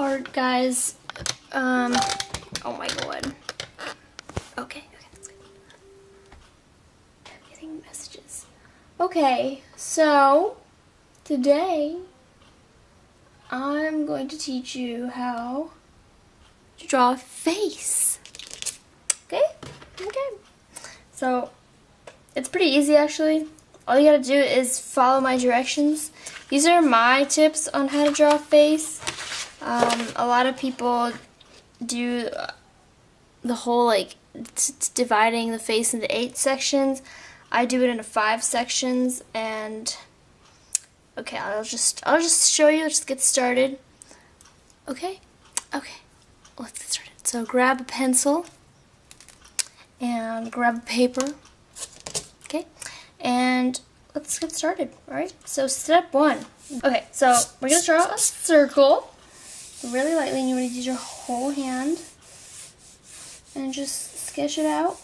art, guys. Oh my god. Okay, that's good. I'm getting messages. Okay, so today I'm going to teach you how to draw a face. Okay? So it's pretty easy actually. All you gotta do is follow my directions. These are my tips on how to draw a face. A lot of people do the whole like dividing the face into 8 sections. I do it into 5 sections, and okay, I'll just show you. Let's get started. Okay, let's get started. So grab a pencil and grab a paper. Okay, and let's get started. All right. So step 1. Okay, so we're gonna draw a circle really lightly, and you want to use your whole hand and just sketch it out.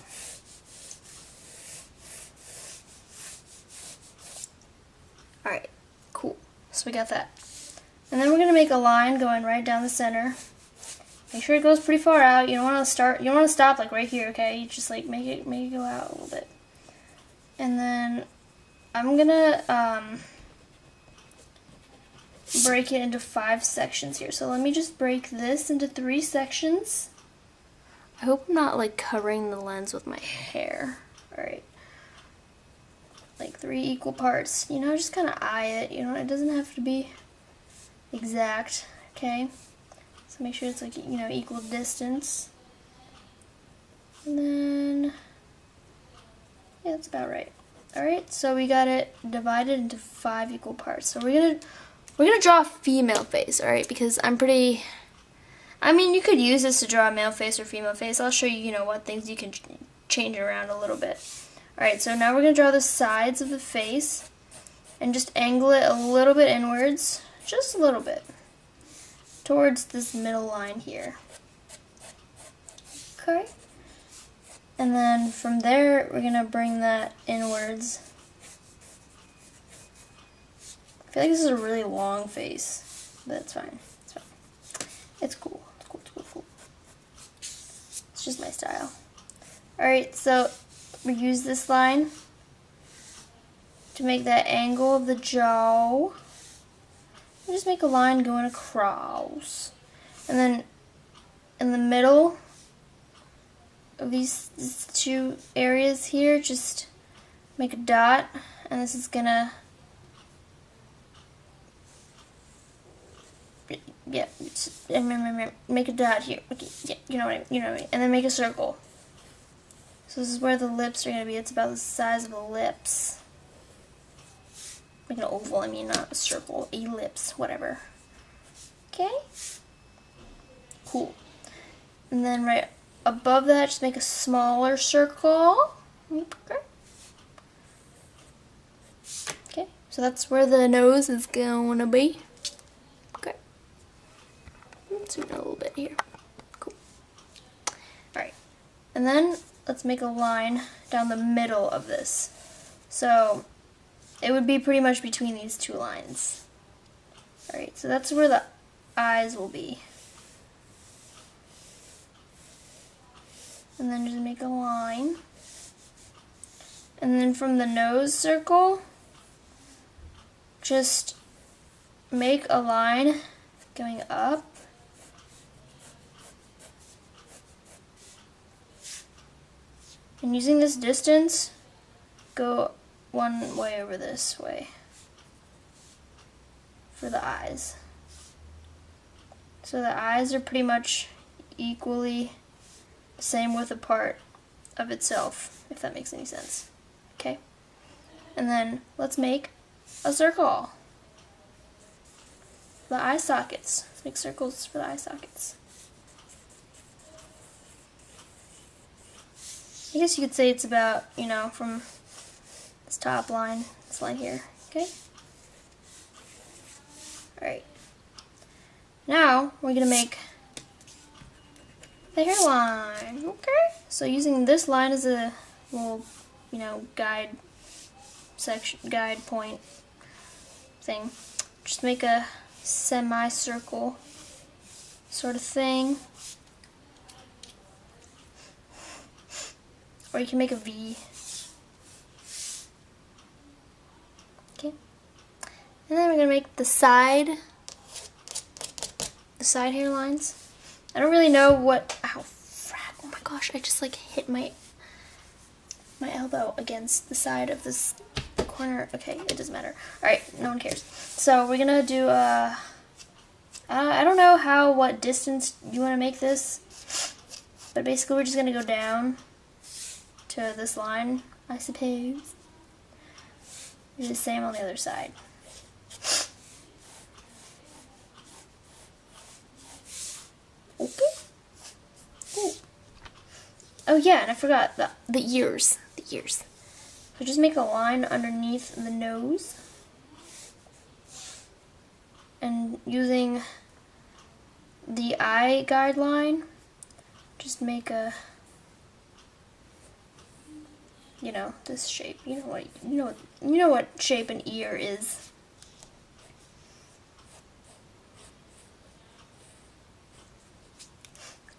Alright, cool. So we got that. And then we're going to make a line going right down the center. Make sure it goes pretty far out. You don't want to stop like right here, okay? You just like make it go out a little bit. And then I'm going to break it into 5 sections here. So let me just break this into 3 sections. I hope I'm not like covering the lens with my hair. Alright. Like 3 equal parts. You know, just kind of eye it. You know, it doesn't have to be exact. Okay? So make sure it's like, you know, equal distance. And then, yeah, that's about right. Alright, so we got it divided into 5 equal parts. So we're gonna draw a female face, alright? Because I mean, you could use this to draw a male face or female face. I'll show you, you know, what things you can change around a little bit. Alright, so now we're going to draw the sides of the face and just angle it a little bit inwards, just a little bit, towards this middle line here. Okay? And then from there, we're going to bring that inwards. I feel like this is a really long face, but it's fine. It's fine. It's cool. Cool. It's just my style. Alright, so we use this line to make that angle of the jaw. We just make a line going across. And then in the middle of these 2 areas here, just make a dot, and this is gonna, yeah, make a dot here. Okay, yeah, you know what I mean. And then make a circle. So this is where the lips are going to be. It's about the size of the lips. Like an oval, I mean, not a circle. Ellipse, whatever. Okay? Cool. And then right above that, just make a smaller circle. Okay. Okay, so that's where the nose is going to be. Okay. Let's zoom in a little bit here. Cool. Alright. And then let's make a line down the middle of this. So it would be pretty much between these 2 lines. Alright, so that's where the eyes will be. And then just make a line. And then from the nose circle, just make a line going up. And using this distance, go one way over this way for the eyes. So the eyes are pretty much equally the same width apart of itself, if that makes any sense. Okay? And then let's make a circle. The eye sockets. Let's make circles for the eye sockets. I guess you could say it's about, you know, from this top line, this line here, okay? Alright. Now, we're going to make the hairline, okay? So using this line as a little, you know, guide point thing, just make a semicircle sort of thing. Or you can make a V. Okay. And then we're gonna make the side hairlines. I don't really know what, ow, frag, oh my gosh, I just like hit my elbow against the side of the corner. Okay, it doesn't matter. Alright, no one cares. So we're gonna do I don't know what distance you want to make this, but basically we're just gonna go down to this line, I suppose. Do the same on the other side. Okay. Cool. Oh yeah, and I forgot the ears. The ears. So just make a line underneath the nose. And using the eye guideline, just make a, you know, this shape. You know what shape an ear is.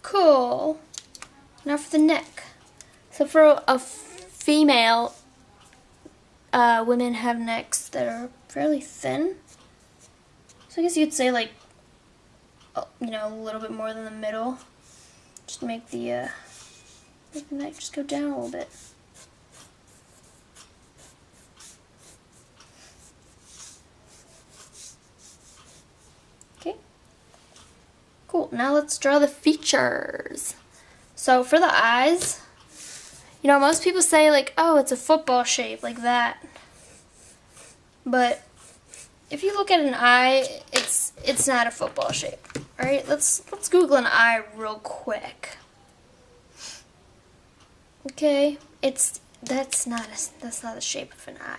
Cool. Now for the neck. So for a female, women have necks that are fairly thin. So I guess you'd say like, you know, a little bit more than the middle. Just make the neck just go down a little bit. Okay. Cool. Now let's draw the features. So for the eyes, you know, most people say like, oh, it's a football shape like that. But if you look at an eye, it's not a football shape. All right, let's Google an eye real quick. Okay, that's not the shape of an eye.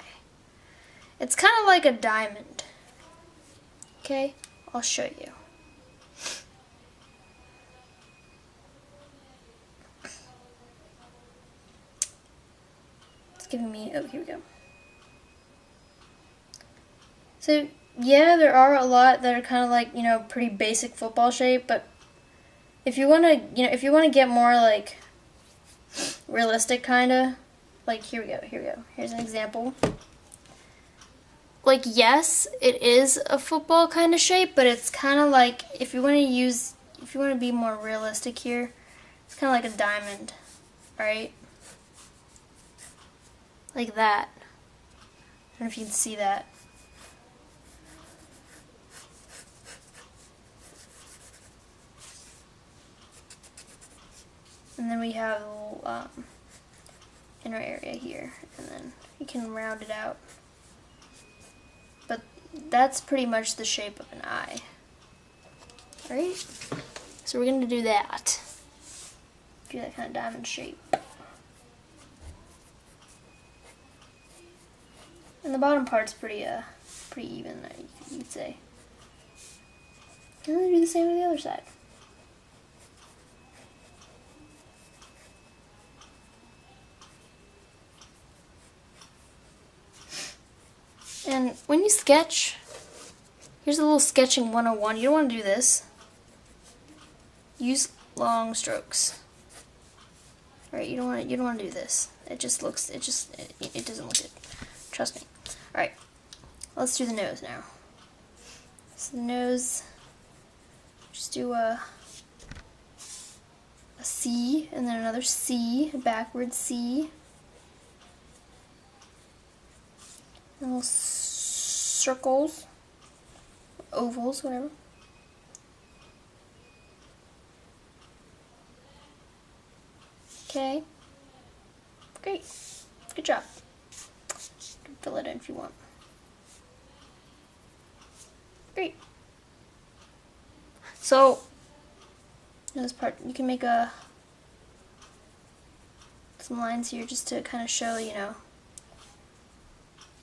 It's kind of like a diamond. Okay, I'll show you. It's giving me, oh, here we go. So yeah, there are a lot that are kind of like, you know, pretty basic football shape, but if you want to get more like realistic kind of, like here we go. Here's an example. Like yes, it is a football kind of shape, but it's kind of like if you want to be more realistic here, it's kind of like a diamond, right? Like that. I don't know if you can see that. And then we have a little inner area here, and then you can round it out. But that's pretty much the shape of an eye. Right? So we're going to do that. Do that kind of diamond shape. And the bottom part's pretty even, you'd say. And then do the same with the other side. And when you sketch, here's a little sketching 101. You don't want to do this. Use long strokes. Right? You don't want to do this. It doesn't look good. Trust me. All right. Let's do the nose now. So the nose, just do a C and then another C, a backward C. And little circles, ovals, whatever. Okay. Great. Good job. You can fill it in if you want. Great. So, in this part, you can make some lines here just to kind of show, you know,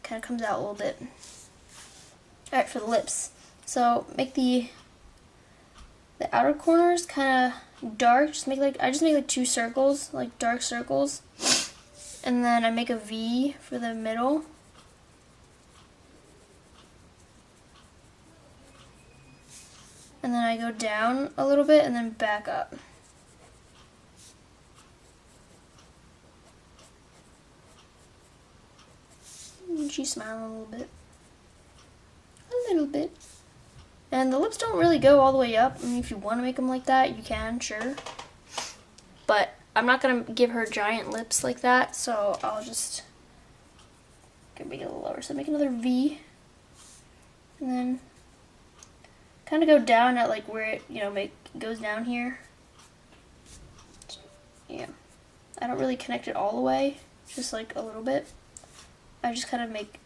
kind of comes out a little bit. Alright, for the lips. So make the outer corners kind of dark. I just make like 2 circles, like dark circles. And then I make a V for the middle. and then I go down a little bit and then back up. And she's smiling a little bit. A little bit. And the lips don't really go all the way up. I mean, if you want to make them like that, you can, sure. But I'm not going to give her giant lips like that, so I'll just make it a little lower. So make another V. And then kind of go down at like where it, you know, goes down here. Yeah. I don't really connect it all the way, just like a little bit. I just kind of make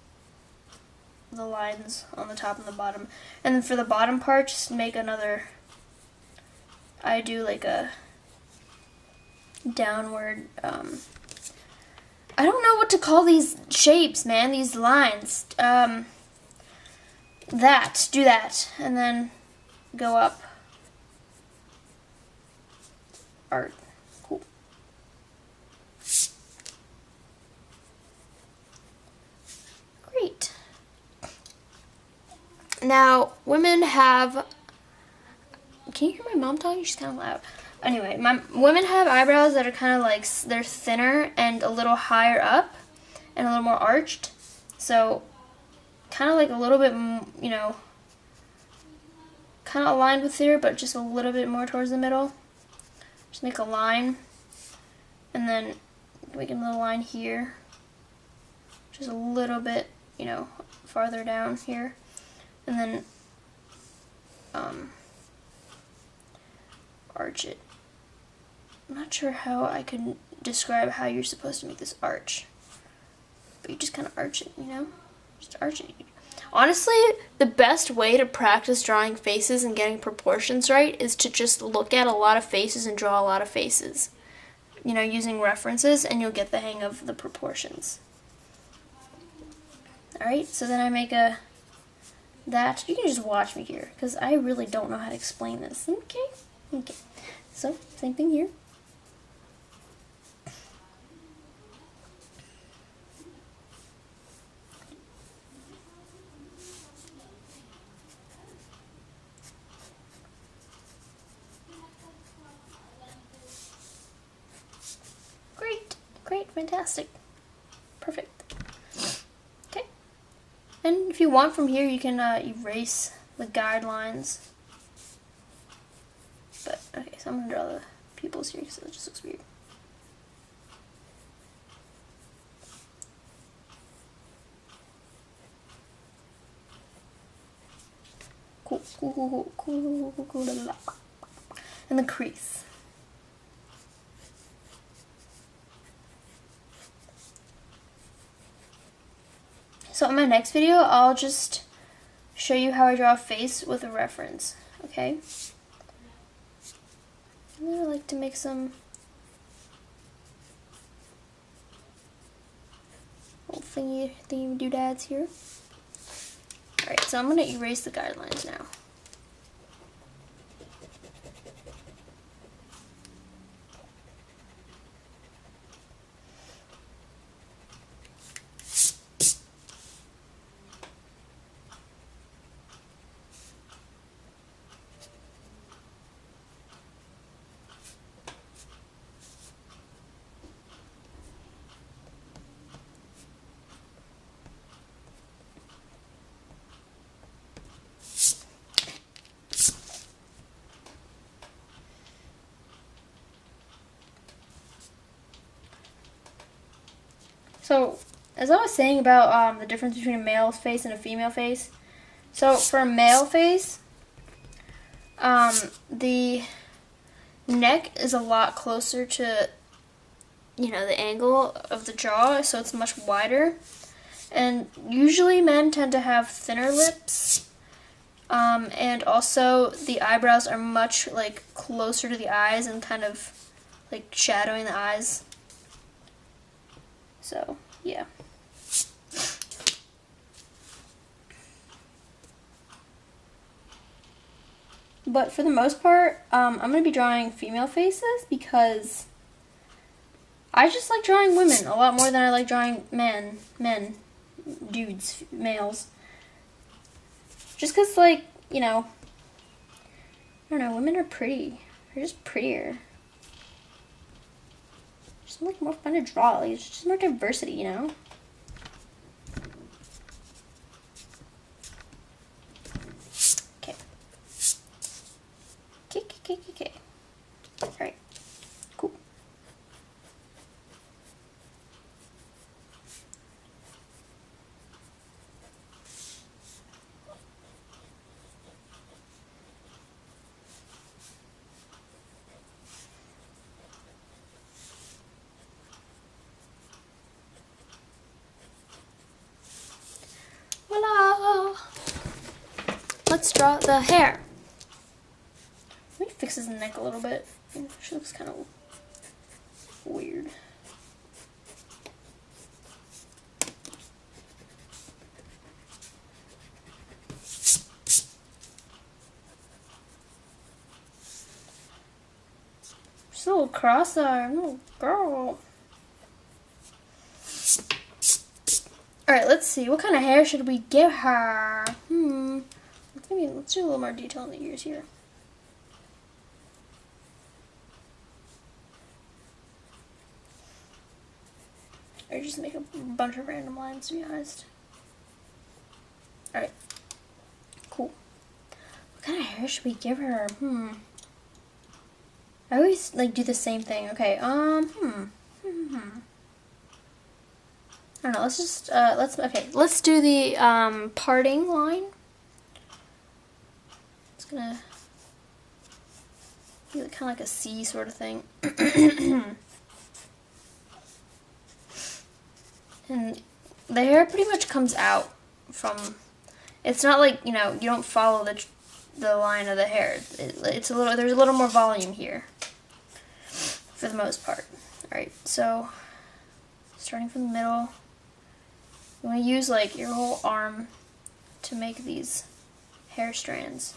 the lines on the top and the bottom. And then for the bottom part, just make another, I do like a downward, I don't know what to call these shapes, man, these lines. Do that, and then go up. Art. Cool. Great. Now, women have, can you hear my mom talking? She's kind of loud. Anyway, women have eyebrows that are kind of like, they're thinner and a little higher up and a little more arched. So, kind of like a little bit, you know, kind of aligned with here, but just a little bit more towards the middle. Just make a line, and then make another line here. Just a little bit, you know, farther down here. And then arch it. I'm not sure how I can describe how you're supposed to make this arch, but you just kind of arch it, you know? Just arch it. Honestly, the best way to practice drawing faces and getting proportions right is to just look at a lot of faces and draw a lot of faces. You know, using references, and you'll get the hang of the proportions. Alright, so then I make that. You can just watch me here, because I really don't know how to explain this. Okay. So, same thing here. Great, fantastic, perfect. Okay, and if you want from here, you can erase the guidelines. But okay, so I'm gonna draw the pupils here because it just looks weird. Cool. And the crease. So in my next video, I'll just show you how I draw a face with a reference, okay? And then I like to make some little thingy doodads here. Alright, so I'm going to erase the guidelines now. So, as I was saying about the difference between a male face and a female face, so for a male face, the neck is a lot closer to, you know, the angle of the jaw, so it's much wider. And usually men tend to have thinner lips, and also the eyebrows are much like closer to the eyes and kind of like shadowing the eyes. So, yeah. But for the most part, I'm going to be drawing female faces because I just like drawing women a lot more than I like drawing men, dudes, males. Just because, like, you know, don't know, women are pretty. They're just prettier. Just like more fun to draw. Like, it's just more diversity, you know? Okay. Okay. Alright. Cool. Voila! Let's draw the hair. Let me fix his neck a little bit. She looks kind of weird. She's a little cross-eyed, little girl. Alright, let's see. What kind of hair should we give her? Let's do a little more detail in the ears here. Or just make a bunch of random lines, to be honest. Alright. Cool. What kind of hair should we give her? I always like do the same thing. Okay, I don't know, let's just let's do the parting line. It's gonna be kind of like a C sort of thing. And the hair pretty much comes out from, it's not like, you know, you don't follow the line of the hair. It's a little, there's a little more volume here for the most part. Alright, so starting from the middle, you want to use like your whole arm to make these hair strands.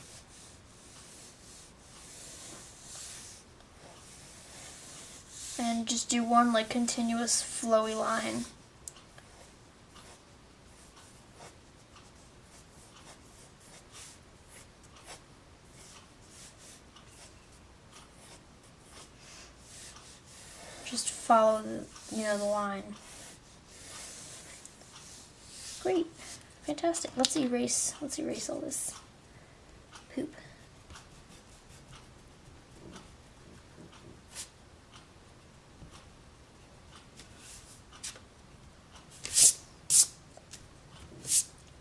And just do one like continuous flowy line. Just follow the line. Great. Fantastic. Let's erase all this poop.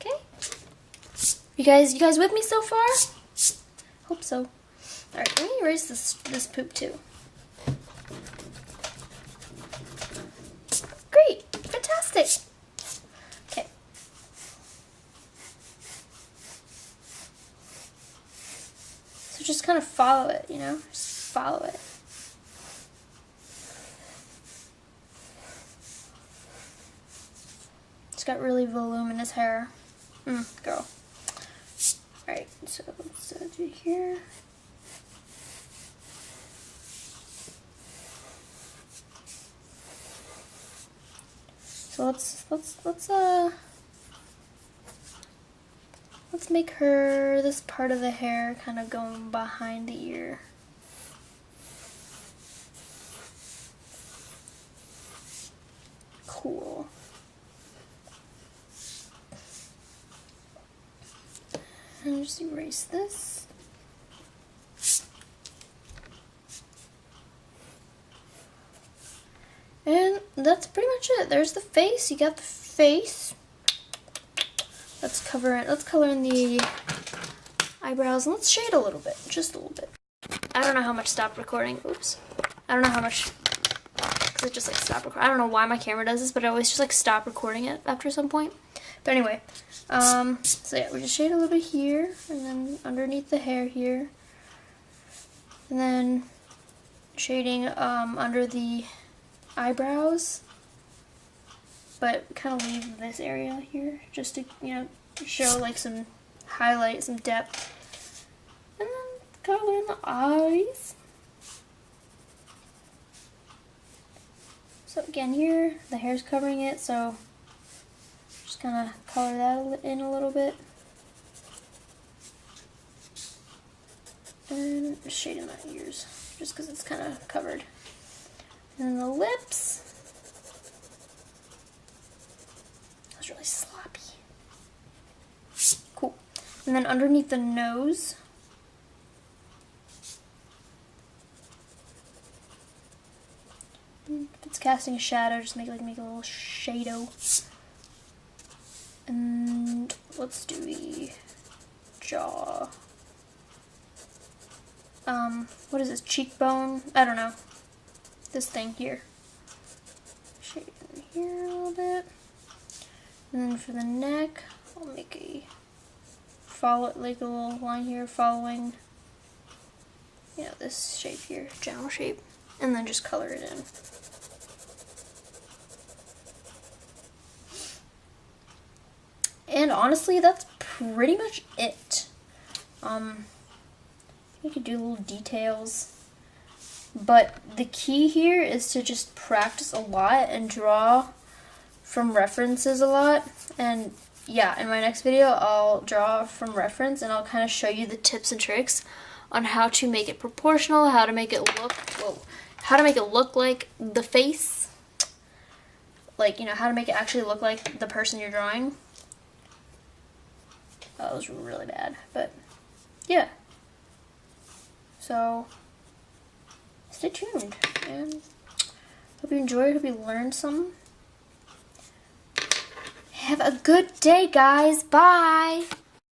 Okay. You guys with me so far? Hope so. Alright, let me erase this poop too. Great! Fantastic! Okay. So just kind of follow it, you know? Just follow it. It's got really voluminous hair. Girl. Alright, so let's do here. So let's make her this part of the hair kind of going behind the ear. Cool. And just erase this. And that's pretty much it. There's the face. You got the face. Let's color in the eyebrows, and let's shade a little bit, just a little bit. I don't know how much stopped recording. Oops. I don't know how much, because it just like stopped recording. I don't know why my camera does this, but it always just like stop recording it after some point. But anyway, so yeah, we just shade a little bit here, and then underneath the hair here, and then shading under the eyebrows, but kind of leave this area here just to, you know, show like some highlight, some depth, and then color in the eyes. So again, here the hair's covering it, so just kind of color that in a little bit. And shading my ears, just because it's kind of covered. And the lips. That was really sloppy. Cool. And then underneath the nose. If it's casting a shadow, just make a little shadow. And let's do the jaw. What is this, cheekbone? I don't know. This thing here. Shade in here a little bit. And then for the neck, I'll make a little line here following, you know, this shape here, general shape. And then just color it in. And honestly, that's pretty much it. You could do little details, but the key here is to just practice a lot and draw from references a lot. And yeah, in my next video, I'll draw from reference and I'll kind of show you the tips and tricks on how to make it proportional, how to make it look like the face, like, you know, how to make it actually look like the person you're drawing. Oh, that was really bad, but yeah. So stay tuned and hope you enjoyed, hope you learned something. Have a good day, guys. Bye.